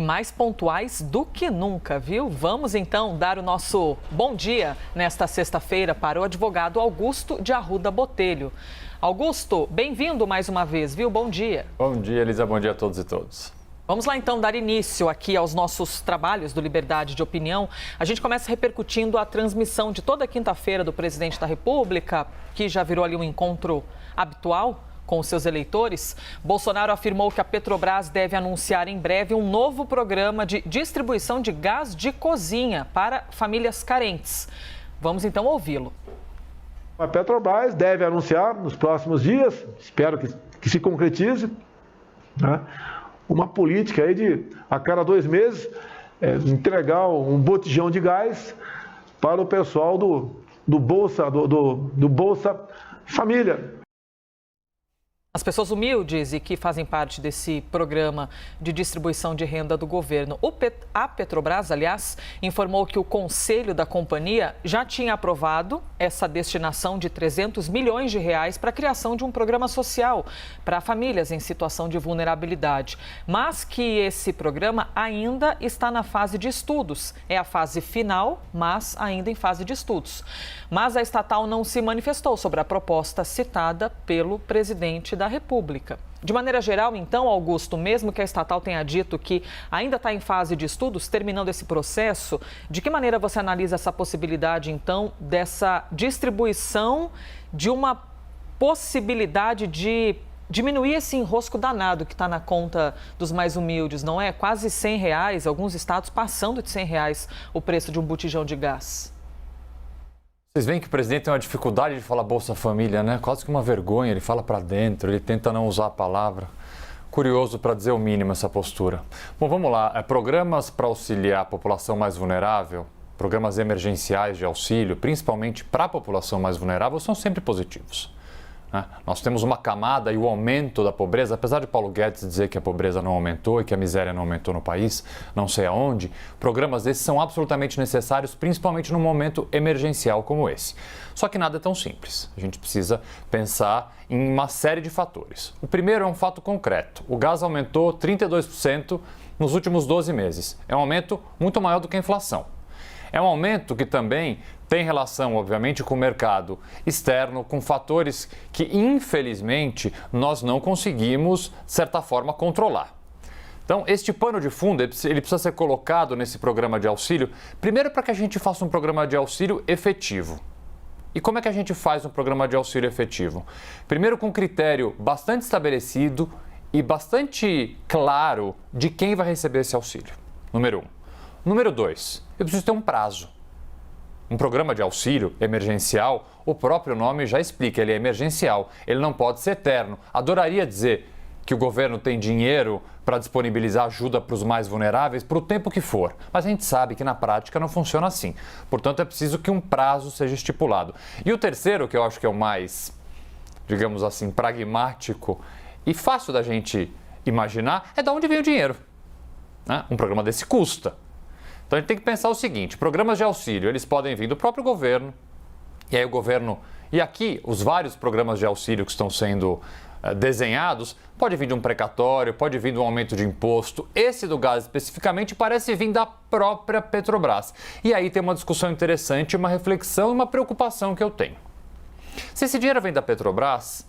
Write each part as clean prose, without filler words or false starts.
mais pontuais do que nunca, viu? Vamos então dar o nosso bom dia nesta sexta-feira para o advogado Augusto de Arruda Botelho. Augusto, bem-vindo mais uma vez, viu? Bom dia. Bom dia, Elisa. Bom dia a todos e todas. Vamos lá então dar início aqui aos nossos trabalhos do Liberdade de Opinião. A gente começa repercutindo a transmissão de toda quinta-feira do presidente da República, que já virou ali um encontro habitual com os seus eleitores. Bolsonaro afirmou que a Petrobras deve anunciar em breve um novo programa de distribuição de gás de cozinha para famílias carentes. Vamos então ouvi-lo. A Petrobras deve anunciar nos próximos dias, espero que se concretize, né, uma política aí de, a cada 2 meses, entregar um botijão de gás para o pessoal do Bolsa Família. As pessoas humildes e que fazem parte desse programa de distribuição de renda do governo. A Petrobras, aliás, informou que o conselho da companhia já tinha aprovado essa destinação de 300 milhões de reais para a criação de um programa social para famílias em situação de vulnerabilidade. Mas que esse programa ainda está na fase de estudos. É a fase final, mas ainda em fase de estudos. Mas a estatal não se manifestou sobre a proposta citada pelo presidente da República. De maneira geral, então, Augusto, mesmo que a estatal tenha dito que ainda está em fase de estudos, terminando esse processo, de que maneira você analisa essa possibilidade, então, dessa distribuição de uma possibilidade de diminuir esse enrosco danado que está na conta dos mais humildes, não é? Quase R$100, alguns estados passando de R$100 o preço de um botijão de gás. Vocês veem que o presidente tem uma dificuldade de falar Bolsa Família, né? Quase que uma vergonha, ele fala para dentro, ele tenta não usar a palavra. Curioso, para dizer o mínimo, essa postura. Bom, vamos lá. Programas para auxiliar a população mais vulnerável, programas emergenciais de auxílio, principalmente para a população mais vulnerável, são sempre positivos. Nós temos uma camada e o aumento da pobreza, apesar de Paulo Guedes dizer que a pobreza não aumentou e que a miséria não aumentou no país, não sei aonde, programas desses são absolutamente necessários, principalmente num momento emergencial como esse. Só que nada é tão simples. A gente precisa pensar em uma série de fatores. O primeiro é um fato concreto. O gás aumentou 32% nos últimos 12 meses. É um aumento muito maior do que a inflação. É um aumento que também tem relação, obviamente, com o mercado externo, com fatores que, infelizmente, nós não conseguimos, de certa forma, controlar. Então, este pano de fundo, ele precisa ser colocado nesse programa de auxílio, primeiro para que a gente faça um programa de auxílio efetivo. E como é que a gente faz um programa de auxílio efetivo? Primeiro, com um critério bastante estabelecido e bastante claro de quem vai receber esse auxílio. Número 1. Número 2, eu preciso ter um prazo. Um programa de auxílio emergencial, o próprio nome já explica, ele é emergencial, ele não pode ser eterno. Adoraria dizer que o governo tem dinheiro para disponibilizar ajuda para os mais vulneráveis por o tempo que for, mas a gente sabe que na prática não funciona assim. Portanto, é preciso que um prazo seja estipulado. E o terceiro, que eu acho que é o mais, digamos assim, pragmático e fácil da gente imaginar, é de onde vem o dinheiro. Um programa desse custa. Então a gente tem que pensar o seguinte, programas de auxílio, eles podem vir do próprio governo, e aí o governo, e aqui os vários programas de auxílio que estão sendo desenhados, pode vir de um precatório, pode vir de um aumento de imposto, esse do gás especificamente parece vir da própria Petrobras. E aí tem uma discussão interessante, uma reflexão e uma preocupação que eu tenho. Se esse dinheiro vem da Petrobras,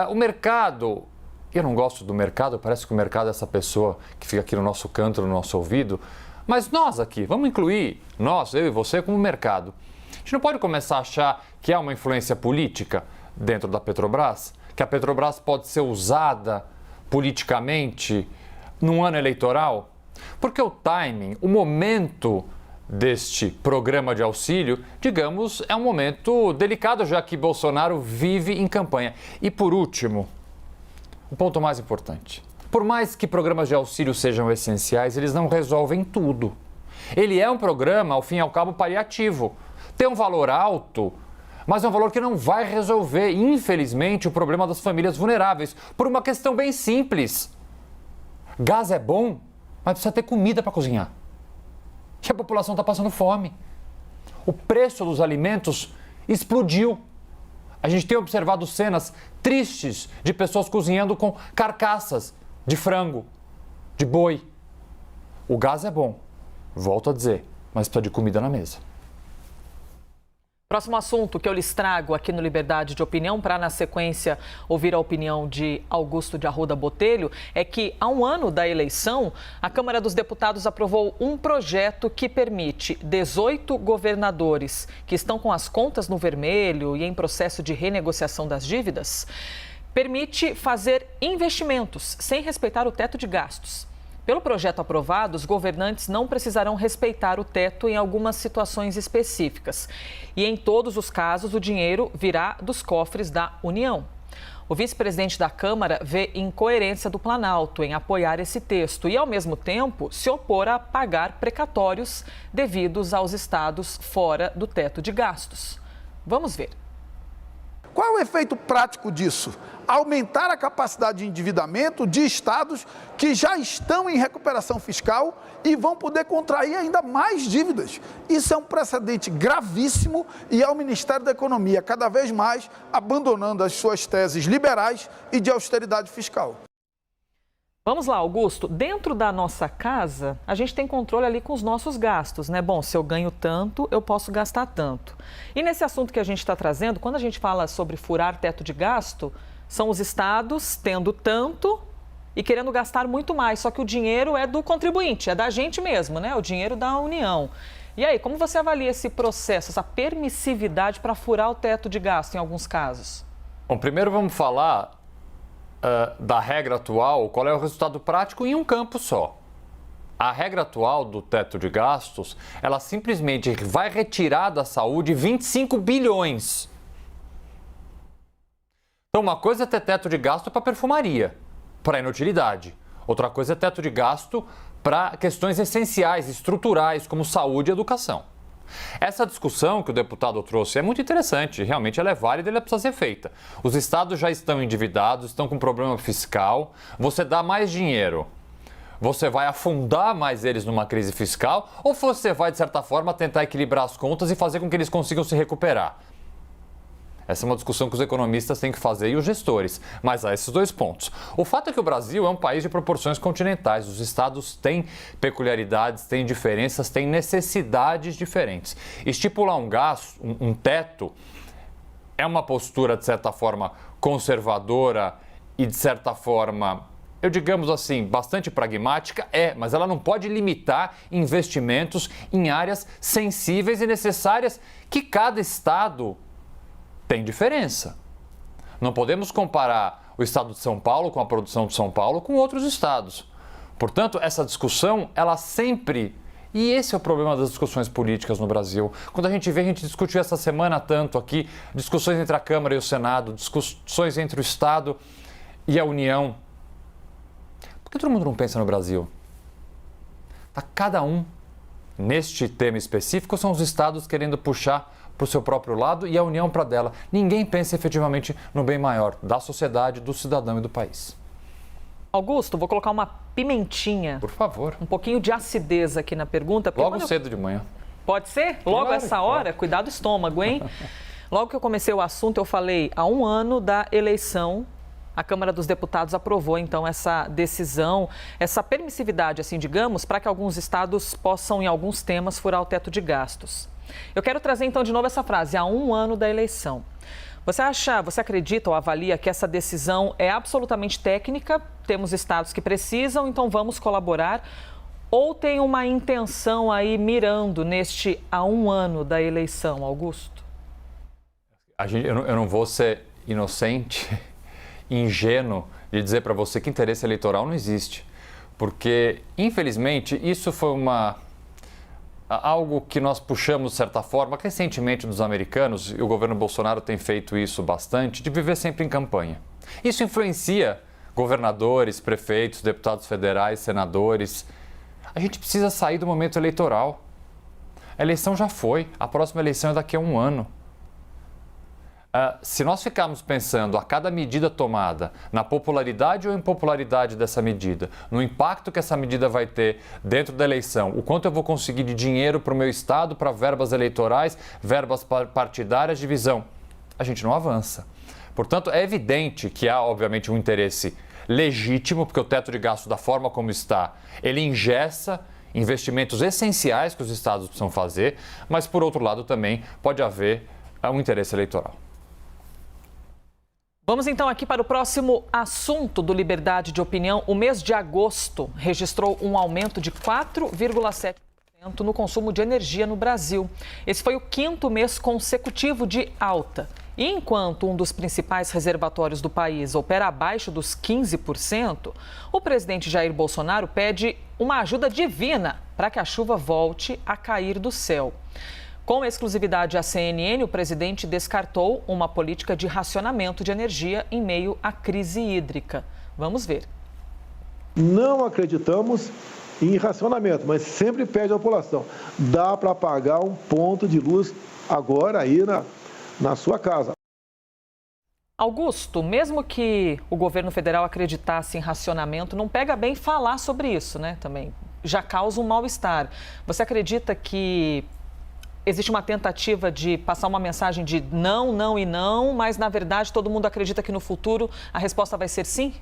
o mercado, eu não gosto do mercado, parece que o mercado é essa pessoa que fica aqui no nosso canto, no nosso ouvido, mas nós aqui, vamos incluir nós, eu e você, como mercado. A gente não pode começar a achar que há uma influência política dentro da Petrobras, que a Petrobras pode ser usada politicamente num ano eleitoral, porque o timing, o momento deste programa de auxílio, digamos, é um momento delicado, já que Bolsonaro vive em campanha. E por último, o ponto mais importante. Por mais que programas de auxílio sejam essenciais, eles não resolvem tudo. Ele é um programa, ao fim e ao cabo, paliativo. Tem um valor alto, mas é um valor que não vai resolver, infelizmente, o problema das famílias vulneráveis, por uma questão bem simples. Gás é bom, mas precisa ter comida para cozinhar. E a população está passando fome. O preço dos alimentos explodiu. A gente tem observado cenas tristes de pessoas cozinhando com carcaças de frango, de boi. O gás é bom, volto a dizer, mas precisa de comida na mesa. Próximo assunto que eu lhes trago aqui no Liberdade de Opinião, para na sequência ouvir a opinião de Augusto de Arruda Botelho, é que há um ano da eleição, a Câmara dos Deputados aprovou um projeto que permite 18 governadores que estão com as contas no vermelho e em processo de renegociação das dívidas, permite fazer investimentos sem respeitar o teto de gastos. Pelo projeto aprovado, os governantes não precisarão respeitar o teto em algumas situações específicas. E em todos os casos, o dinheiro virá dos cofres da União. O vice-presidente da Câmara vê incoerência do Planalto em apoiar esse texto e, ao mesmo tempo, se opor a pagar precatórios devidos aos estados fora do teto de gastos. Vamos ver. Qual é o efeito prático disso? Aumentar a capacidade de endividamento de estados que já estão em recuperação fiscal e vão poder contrair ainda mais dívidas. Isso é um precedente gravíssimo e é o Ministério da Economia cada vez mais abandonando as suas teses liberais e de austeridade fiscal. Vamos lá, Augusto. Dentro da nossa casa, a gente tem controle ali com os nossos gastos, né? Bom, se eu ganho tanto, eu posso gastar tanto. E nesse assunto que a gente está trazendo, quando a gente fala sobre furar teto de gasto, são os estados tendo tanto e querendo gastar muito mais. Só que o dinheiro é do contribuinte, é da gente mesmo, né? O dinheiro da União. E aí, como você avalia esse processo, essa permissividade para furar o teto de gasto em alguns casos? Bom, primeiro vamos falar da regra atual, qual é o resultado prático em um campo só. A regra atual do teto de gastos, ela simplesmente vai retirar da saúde 25 bilhões. Então, uma coisa é ter teto de gasto para perfumaria, para inutilidade. Outra coisa é teto de gasto para questões essenciais, estruturais, como saúde e educação. Essa discussão que o deputado trouxe é muito interessante, realmente ela é válida e ela precisa ser feita. Os estados já estão endividados, estão com problema fiscal, você dá mais dinheiro, você vai afundar mais eles numa crise fiscal ou você vai, de certa forma, tentar equilibrar as contas e fazer com que eles consigam se recuperar? Essa é uma discussão que os economistas têm que fazer e os gestores, mas há esses dois pontos. O fato é que o Brasil é um país de proporções continentais, os estados têm peculiaridades, têm diferenças, têm necessidades diferentes. Estipular um gasto, um teto, é uma postura, de certa forma, conservadora e, de certa forma, eu digamos assim, bastante pragmática, mas ela não pode limitar investimentos em áreas sensíveis e necessárias que cada estado tem diferença. Não podemos comparar o estado de São Paulo com a produção de São Paulo com outros estados. Portanto, essa discussão, ela sempre... E esse é o problema das discussões políticas no Brasil. Quando a gente discutiu essa semana tanto aqui, discussões entre a Câmara e o Senado, discussões entre o Estado e a União. Por que todo mundo não pensa no Brasil? Cada um, neste tema específico, são os estados querendo puxar para o seu próprio lado e a União para dela. Ninguém pensa efetivamente no bem maior da sociedade, do cidadão e do país. Augusto, vou colocar uma pimentinha. Por favor. Um pouquinho de acidez aqui na pergunta. Logo cedo de manhã. Pode ser? Logo claro, essa hora? Claro. Cuidado do estômago, hein? Logo que eu comecei o assunto, eu falei, há um ano da eleição, a Câmara dos Deputados aprovou, então, essa decisão, essa permissividade, assim, digamos, para que alguns estados possam, em alguns temas, furar o teto de gastos. Eu quero trazer, então, de novo essa frase, há um ano da eleição. Você acredita ou avalia que essa decisão é absolutamente técnica? Temos estados que precisam, então vamos colaborar? Ou tem uma intenção aí mirando neste há um ano da eleição, Augusto? Eu não vou ser inocente, ingênuo de dizer para você que interesse eleitoral não existe. Porque, infelizmente, isso foi algo que nós puxamos, de certa forma, recentemente dos americanos, e o governo Bolsonaro tem feito isso bastante, de viver sempre em campanha. Isso influencia governadores, prefeitos, deputados federais, senadores. A gente precisa sair do momento eleitoral. A eleição já foi, a próxima eleição é daqui a um ano. Se nós ficarmos pensando a cada medida tomada na popularidade ou impopularidade dessa medida, no impacto que essa medida vai ter dentro da eleição, o quanto eu vou conseguir de dinheiro para o meu estado, para verbas eleitorais, verbas partidárias, divisão, a gente não avança. Portanto, é evidente que há, obviamente, um interesse legítimo, porque o teto de gasto, da forma como está, ele engessa investimentos essenciais que os estados precisam fazer, mas, por outro lado, também pode haver um interesse eleitoral. Vamos então aqui para o próximo assunto do Liberdade de Opinião. O mês de agosto registrou um aumento de 4,7% no consumo de energia no Brasil. Esse foi o 5º mês consecutivo de alta. E enquanto um dos principais reservatórios do país opera abaixo dos 15%, o presidente Jair Bolsonaro pede uma ajuda divina para que a chuva volte a cair do céu. Com exclusividade à CNN, o presidente descartou uma política de racionamento de energia em meio à crise hídrica. Vamos ver. Não acreditamos em racionamento, mas sempre pede à população. Dá para pagar um ponto de luz agora aí na sua casa. Augusto, mesmo que o governo federal acreditasse em racionamento, não pega bem falar sobre isso, né? Também já causa um mal-estar. Você acredita que existe uma tentativa de passar uma mensagem de não, não e não, mas na verdade todo mundo acredita que no futuro a resposta vai ser sim?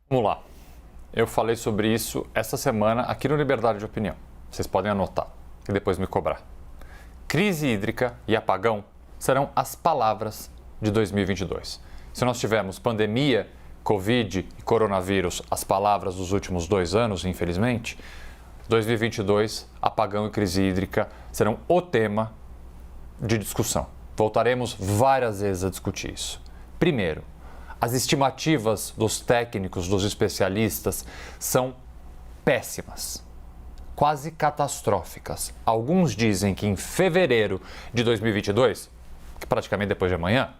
Vamos lá. Eu falei sobre isso essa semana aqui no Liberdade de Opinião. Vocês podem anotar e depois me cobrar. Crise hídrica e apagão serão as palavras de 2022. Se nós tivermos pandemia, Covid e coronavírus, as palavras dos últimos 2 anos, infelizmente, 2022, apagão e crise hídrica serão o tema de discussão. Voltaremos várias vezes a discutir isso. Primeiro, as estimativas dos técnicos, dos especialistas, são péssimas, quase catastróficas. Alguns dizem que em fevereiro de 2022, que praticamente depois de amanhã,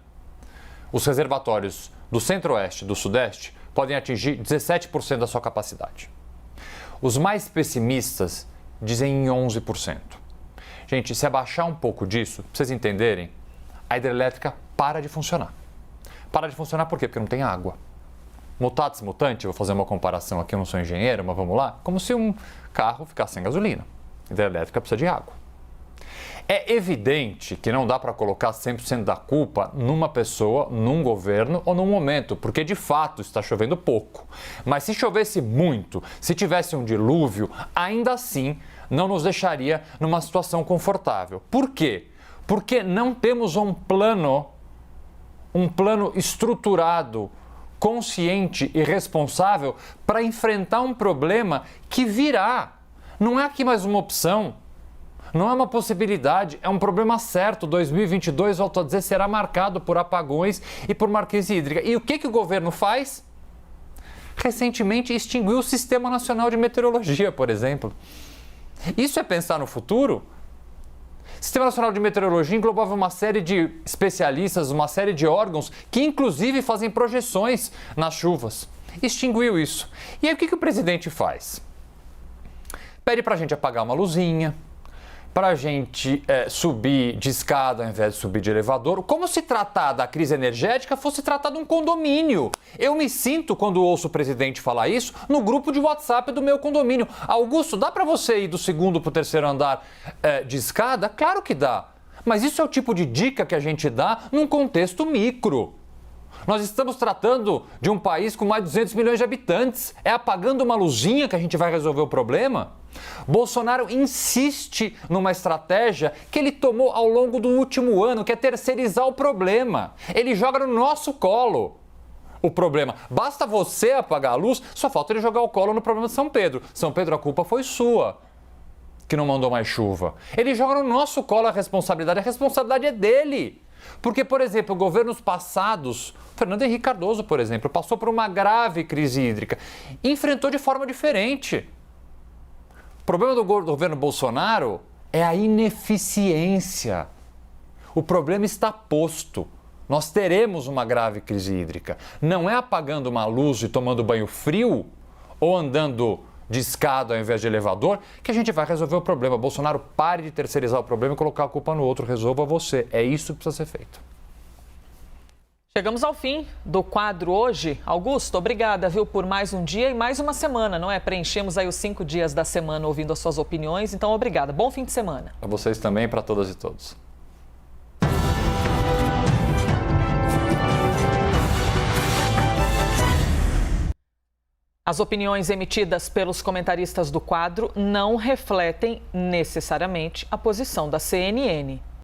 os reservatórios do Centro-Oeste e do Sudeste podem atingir 17% da sua capacidade. Os mais pessimistas dizem em 11%. Gente, se abaixar um pouco disso, para vocês entenderem, a hidrelétrica para de funcionar. Para de funcionar por quê? Porque não tem água. Mutatis mutandis, vou fazer uma comparação aqui, eu não sou engenheiro, mas vamos lá. Como se um carro ficasse sem gasolina. A hidrelétrica precisa de água. É evidente que não dá para colocar 100% da culpa numa pessoa, num governo ou num momento, porque de fato está chovendo pouco. Mas se chovesse muito, se tivesse um dilúvio, ainda assim não nos deixaria numa situação confortável. Por quê? Porque não temos um plano estruturado, consciente e responsável para enfrentar um problema que virá. Não é aqui mais uma opção. Não é uma possibilidade, é um problema certo. 2022, volto a dizer, será marcado por apagões e por uma crise hídrica. E o que o governo faz? Recentemente extinguiu o Sistema Nacional de Meteorologia, por exemplo. Isso é pensar no futuro? O Sistema Nacional de Meteorologia englobava uma série de especialistas, uma série de órgãos que inclusive fazem projeções nas chuvas. Extinguiu isso. E aí o que o presidente faz? Pede para a gente apagar uma luzinha, para a gente subir de escada ao invés de subir de elevador, como se tratar da crise energética fosse tratar de um condomínio. Eu me sinto, quando ouço o presidente falar isso, no grupo de WhatsApp do meu condomínio. Augusto, dá para você ir do 2º para o 3º andar de escada? Claro que dá. Mas isso é o tipo de dica que a gente dá num contexto micro. Nós estamos tratando de um país com mais de 200 milhões de habitantes. É apagando uma luzinha que a gente vai resolver o problema? Bolsonaro insiste numa estratégia que ele tomou ao longo do último ano, que é terceirizar o problema. Ele joga no nosso colo o problema. Basta você apagar a luz, só falta ele jogar o colo no problema de São Pedro. São Pedro, a culpa foi sua, que não mandou mais chuva. Ele joga no nosso colo a responsabilidade é dele. Porque, por exemplo, governos passados, Fernando Henrique Cardoso, por exemplo, passou por uma grave crise hídrica, enfrentou de forma diferente. O problema do governo Bolsonaro é a ineficiência. O problema está posto. Nós teremos uma grave crise hídrica. Não é apagando uma luz e tomando banho frio ou andando de escada ao invés de elevador que a gente vai resolver o problema. Bolsonaro, pare de terceirizar o problema e colocar a culpa no outro. Resolva você. É isso que precisa ser feito. Chegamos ao fim do quadro hoje. Augusto, obrigada, viu, por mais um dia e mais uma semana, não é? Preenchemos aí os 5 dias da semana ouvindo as suas opiniões, então obrigada. Bom fim de semana. Para vocês também, para todas e todos. As opiniões emitidas pelos comentaristas do quadro não refletem necessariamente a posição da CNN.